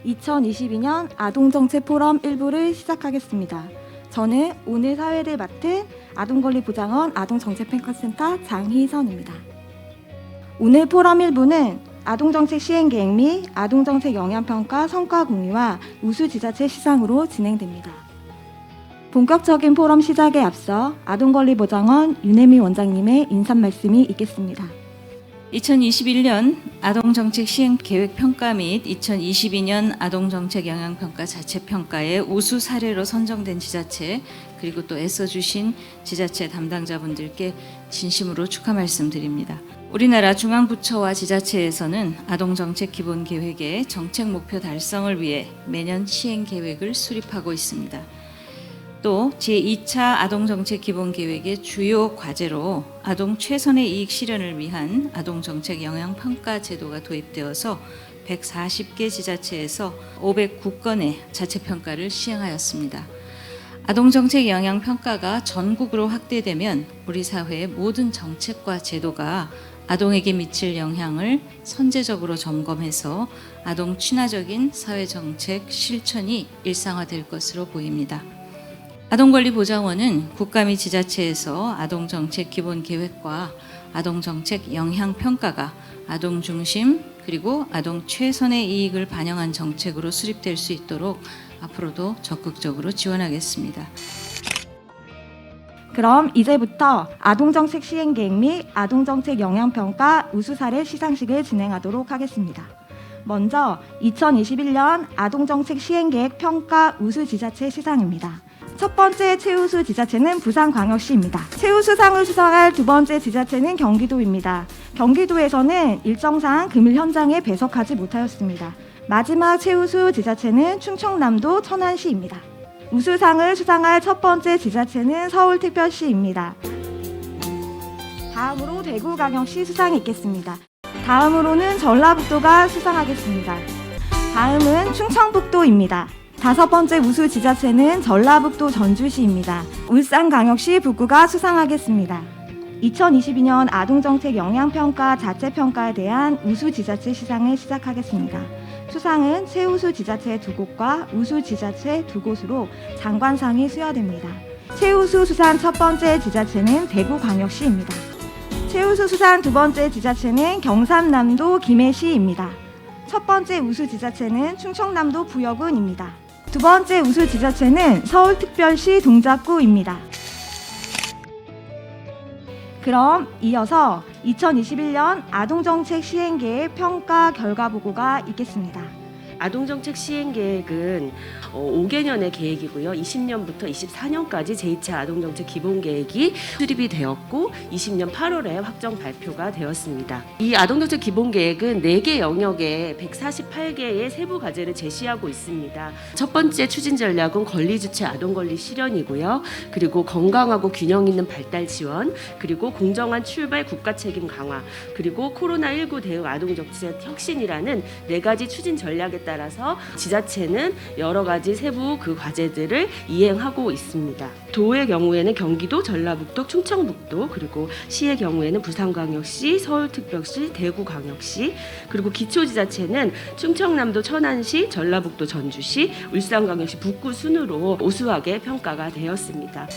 (2022년) 아동정책 포럼 1부를 시작하겠습니다. 저는 오늘 사회를 맡은 아동권리보장원 아동정책평가센터 장희선입니다. 오늘 포럼 1부는 아동정책 시행계획 및 아동정책 영향평가 성과 공유와 우수지자체 시상으로 진행됩니다. 본격적인 포럼 시작에 앞서 아동권리보장원 윤혜미 원장님의 인사 말씀이 있겠습니다. 2021년 아동정책 시행계획평가 및 2022년 아동정책 영향평가 자체평가의 우수 사례로 선정된 지자체, 그리고 또 애써주신 지자체 담당자분들께 진심으로 축하 말씀드립니다. 우리나라 중앙부처와 지자체에서는 아동정책 기본계획의 정책 목표 달성을 위해 매년 시행계획을 수립하고 있습니다. 또 제2차 아동정책 기본계획의 주요 과제로 아동 최선의 이익 실현을 위한 아동정책 영향평가 제도가 도입되어서 140개 지자체에서 509건의 자체평가를 시행하였습니다. 아동정책 영향평가가 전국으로 확대되면 우리 사회의 모든 정책과 제도가 아동에게 미칠 영향을 선제적으로 점검해서 아동 친화적인 사회정책 실천이 일상화될 것으로 보입니다. 아동권리보장원은 국가 및 지자체에서 아동정책 기본계획과 아동정책 영향평가가 아동 중심 그리고 아동 최선의 이익을 반영한 정책으로 수립될 수 있도록 앞으로도 적극적으로 지원하겠습니다. 그럼 이제부터 아동정책 시행계획 및 아동정책 영향평가 우수사례 시상식을 진행하도록 하겠습니다. 먼저 2021년 아동정책 시행계획 평가 우수지자체 시상입니다. 첫 번째 최우수 지자체는 부산광역시입니다. 최우수상을 수상할 두 번째 지자체는 경기도입니다. 경기도에서는 일정상 금일 현장에 배석하지 못하였습니다. 마지막 최우수 지자체는 충청남도 천안시입니다. 우수상을 수상할 첫 번째 지자체는 서울특별시입니다. 다음으로 대구광역시 수상이 있겠습니다. 다음으로는 전라북도가 수상하겠습니다. 다음은 충청북도입니다. 다섯 번째 우수 지자체는 전라북도 전주시입니다. 울산광역시 북구가 수상하겠습니다. 2022년 아동정책 영향평가 자체평가에 대한 우수 지자체 시상을 시작하겠습니다. 수상은 최우수 지자체 2곳과 우수 지자체 2곳으로 장관상이 수여됩니다. 최우수 수상 첫 번째 지자체는 대구광역시입니다. 최우수 수상 두 번째 지자체는 경상남도 김해시입니다. 첫 번째 우수 지자체는 충청남도 부여군입니다. 두 번째 우수 지자체는 서울특별시 동작구입니다. 그럼 이어서 2021년 아동정책 시행계획 평가 결과 보고가 있겠습니다. 아동정책 시행계획은 5개년의 계획이고요. 20년부터 24년까지 제2차 아동정책 기본계획이 수립이 되었고 20년 8월에 확정 발표가 되었습니다. 이 아동정책 기본계획은 4개 영역에 148개의 세부 과제를 제시하고 있습니다. 첫 번째 추진 전략은 권리주체 아동권리 실현이고요. 그리고 건강하고 균형 있는 발달 지원, 그리고 공정한 출발 국가 책임 강화, 그리고 코로나19 대응 아동정책 혁신이라는 4가지 추진 전략에 따라서 지자체는 여러 가지 세부 그 과제들을 이행하고 있습니다. 도의 경우에는 경기도, 전라북도, 충청북도, 그리고 시의 경우에는 부산광역시, 서울특별시, 대구광역시, 그리고 기초지자체는 충청남도 천안시, 전라북도 전주시, 울산광역시 북구 순으로 우수하게 평가가 되었습니다.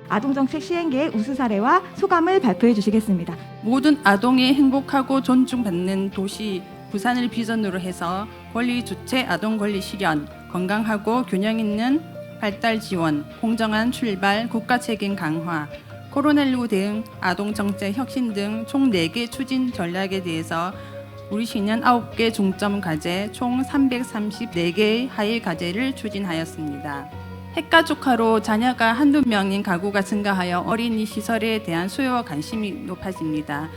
아동정책 시행계획 우수 사례와 소감을 발표해 주시겠습니다. 모든 아동이 행복하고 존중받는 도시 부산을 비전으로 해서 권리 주체 아동 권리 실현, 건강하고 균형 있는 발달 지원, 공정한 출발, 국가 책임 강화, 코로나19 대응 아동 정책 혁신 등 총 4개 추진 전략에 대해서 우리 시는 9개 중점 과제 총 334개의 하위 과제를 추진하였습니다. 핵가족화로 자녀가 한두 명인 가구가 증가하여 어린이 시설에 대한 수요와 관심이 높아집니다.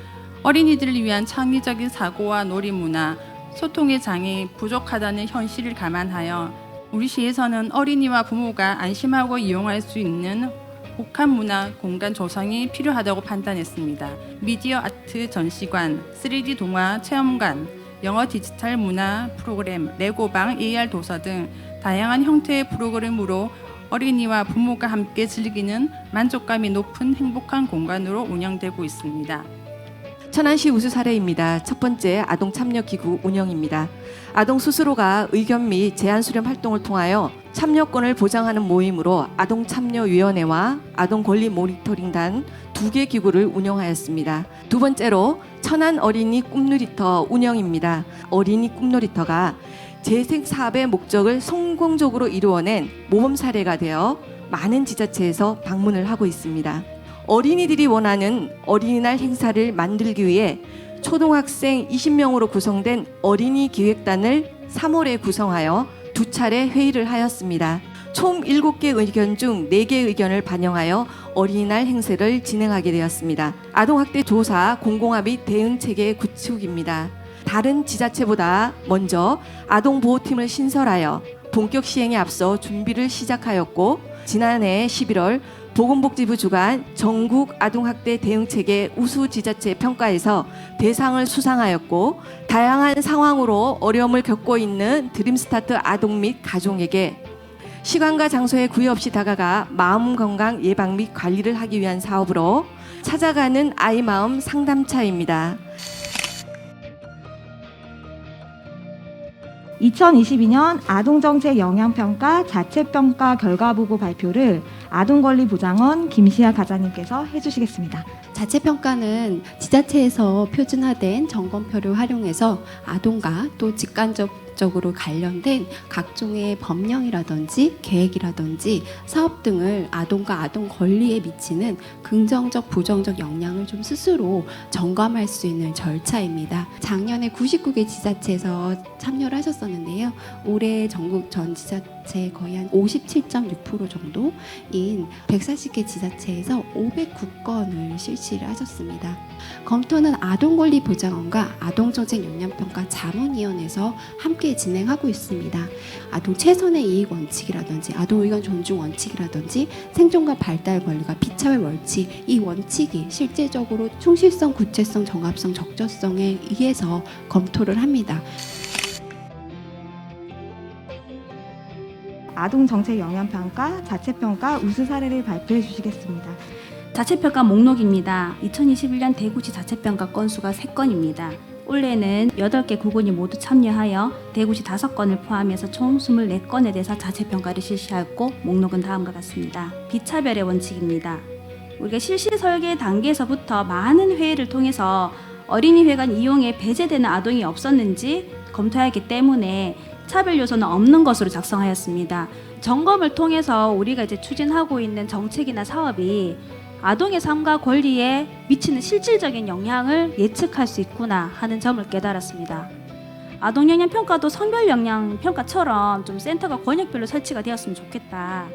어린이들을 위한 창의적인 사고와 놀이문화, 소통의 장이 부족하다는 현실을 감안하여 우리 시에서는 어린이와 부모가 안심하고 이용할 수 있는 복합 문화 공간 조성이 필요하다고 판단했습니다. 미디어 아트 전시관, 3D 동화 체험관, 영어 디지털 문화 프로그램, 레고방, AR 도서 등 다양한 형태의 프로그램으로 어린이와 부모가 함께 즐기는 만족감이 높은 행복한 공간으로 운영되고 있습니다. 천안시 우수 사례입니다. 첫 번째 아동 참여 기구 운영입니다. 아동 스스로가 의견 및 제안 수렴 활동을 통하여 참여권을 보장하는 모임으로 아동 참여위원회와 아동 권리 모니터링단 2개 기구를 운영하였습니다. 두 번째로 천안 어린이 꿈놀이터 운영입니다. 어린이 꿈놀이터가 재생 사업의 목적을 성공적으로 이루어낸 모범 사례가 되어 많은 지자체에서 방문을 하고 있습니다. 어린이들이 원하는 어린이날 행사를 만들기 위해 초등학생 20명으로 구성된 어린이 기획단을 3월에 구성하여 2차례 회의를 하였습니다. 총 7개 의견 중 4개의 의견을 반영하여 어린이날 행사를 진행하게 되었습니다. 아동학대 조사, 공공화 및 대응체계 구축입니다. 다른 지자체보다 먼저 아동보호팀을 신설하여 본격 시행에 앞서 준비를 시작하였고, 지난해 11월 보건복지부 주관 전국 아동학대 대응체계 우수 지자체 평가에서 대상을 수상하였고, 다양한 상황으로 어려움을 겪고 있는 드림스타트 아동 및 가족에게 시간과 장소에 구애 없이 다가가 마음 건강 예방 및 관리를 하기 위한 사업으로 찾아가는 아이 마음 상담차입니다. 2022년 아동정책 영향평가 자체평가 결과보고 발표를 아동권리보장원 김시아 가자님께서 해주시겠습니다. 자체평가는 지자체에서 표준화된 점검표를 활용해서 아동과 또 직간접적으로 관련된 각종의 법령이라든지 계획이라든지 사업 등을 아동과 아동 권리에 미치는 긍정적, 부정적 영향을 좀 스스로 점검할 수 있는 절차입니다. 작년에 99개 지자체에서 참여를 하셨었는데요. 올해 전국 전 지자체 거의 한 57.6% 정도인 140개 지자체에서 509건을 실시를 하셨습니다. 검토는 아동권리보장원과 아동정책 영향평가 자문위원회에서 함께 진행하고 있습니다. 아동 최선의 이익 원칙이라든지 아동 의견 존중 원칙이라든지 생존과 발달 권리가 비차별 원칙, 이 원칙이 실제적으로 충실성, 구체성, 정합성, 적절성에 의해서 검토를 합니다. 아동정책 영향평가 자체평가 우수 사례를 발표해 주시겠습니다. 자체평가 목록입니다. 2021년 대구시 자체평가 건수가 3건입니다. 올해는 8개 구군이 모두 참여하여 대구시 5건을 포함해서 총 24건에 대해서 자체평가를 실시하였고, 목록은 다음과 같습니다. 비차별의 원칙입니다. 우리가 실시 설계 단계에서부터 많은 회의를 통해서 어린이회관 이용에 배제되는 아동이 없었는지 검토하였기 때문에 차별 요소는 없는 것으로 작성하였습니다. 점검을 통해서 우리가 이제 추진하고 있는 정책이나 사업이 아동의 삶과 권리에 미치는 실질적인 영향을 예측할 수 있구나 하는 점을 깨달았습니다. 아동 영향 평가도 성별 영향 평가처럼 좀 센터가 권역별로 설치가 되었으면 좋겠다.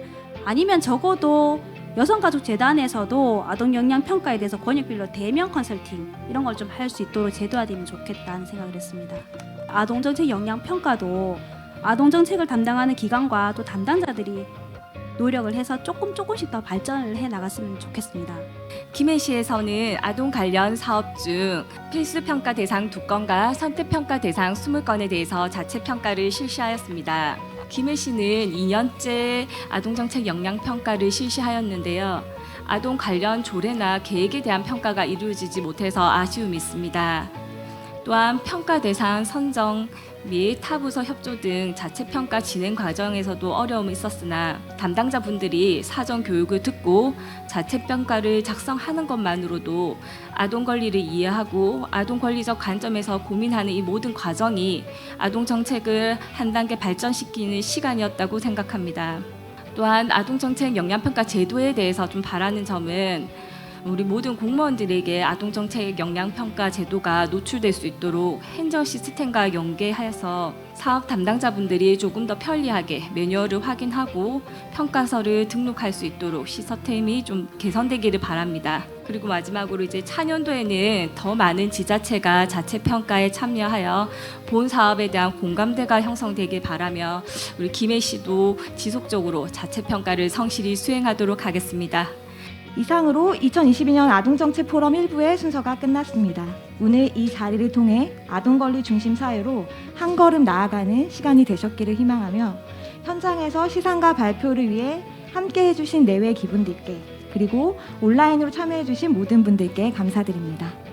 아니면 적어도 여성가족재단에서도 아동 영향 평가에 대해서 권역별로 대면 컨설팅 이런 걸 좀 할 수 있도록 제도화되면 좋겠다는 생각을 했습니다. 아동정책 영향 평가도 아동정책을 담당하는 기관과 또 담당자들이 노력을 해서 조금씩 더 발전을 해 나갔으면 좋겠습니다. 김해시에서는 아동 관련 사업 중 필수평가 대상 2건과 선택평가 대상 20건에 대해서 자체평가를 실시하였습니다. 김해시는 2년째 아동정책 영향평가를 실시하였는데요. 아동 관련 조례나 계획에 대한 평가가 이루어지지 못해서 아쉬움이 있습니다. 또한 평가 대상 선정 및 타부서 협조 등 자체평가 진행 과정에서도 어려움이 있었으나 담당자분들이 사전 교육을 듣고 자체평가를 작성하는 것만으로도 아동 권리를 이해하고 아동 권리적 관점에서 고민하는 이 모든 과정이 아동 정책을 한 단계 발전시키는 시간이었다고 생각합니다. 또한 아동 정책 영향평가 제도에 대해서 좀 바라는 점은 우리 모든 공무원들에게 아동정책 영향평가 제도가 노출될 수 있도록 행정 시스템과 연계하여서 사업 담당자분들이 조금 더 편리하게 매뉴얼을 확인하고 평가서를 등록할 수 있도록 시스템이 좀 개선되기를 바랍니다. 그리고 마지막으로 이제 차년도에는 더 많은 지자체가 자체평가에 참여하여 본 사업에 대한 공감대가 형성되길 바라며 우리 김해시도 지속적으로 자체평가를 성실히 수행하도록 하겠습니다. 이상으로 2022년 아동정책 포럼 1부의 순서가 끝났습니다. 오늘 이 자리를 통해 아동권리 중심 사회로 한 걸음 나아가는 시간이 되셨기를 희망하며 현장에서 시상과 발표를 위해 함께 해주신 내외 기분들께 그리고 온라인으로 참여해주신 모든 분들께 감사드립니다.